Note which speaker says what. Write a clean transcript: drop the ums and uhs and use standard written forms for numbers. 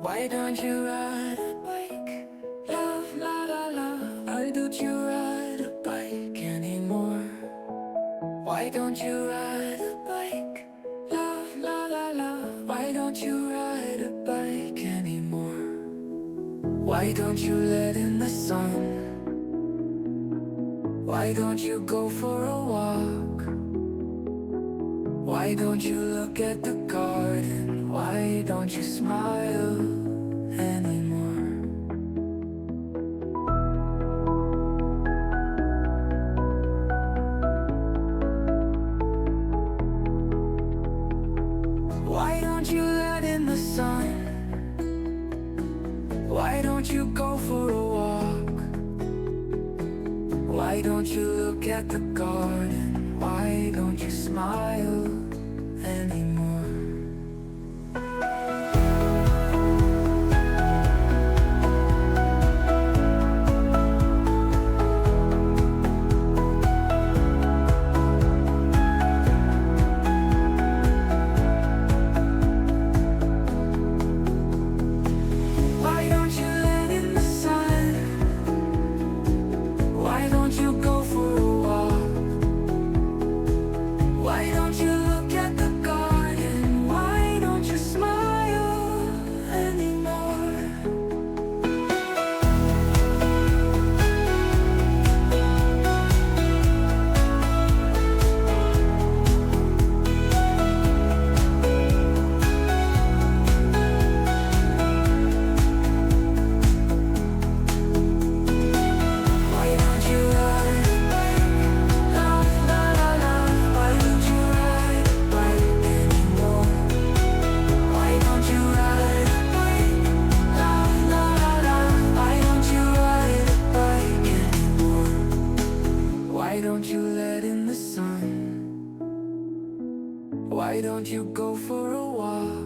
Speaker 1: Why don't you ride a bike? Love, la la la. Why don't you ride a bike anymore? Why don't you ride a bike? Love, la la la. Why don't you ride a bike anymore? Why don't you let in the sun? Why don't you go for a walk? Why don't you look at the garden? Why don't you smile anymore? Why don't you let in the sun? Why don't you go for a walk? Why don't you look at the garden? Why don't you smile anymore? Why don't you let in the sun? Why don't you go for a walk? Why don't you look at the garden? Why don't you smile anymore? Why don't you ride a bike? Love, la la la. Why don't you ride a bike anymore? Why don't you ride a bike? Love, la la la. Why don't you ride a bike anymore? Why don't you let in the sun? Why don't you go for a walk?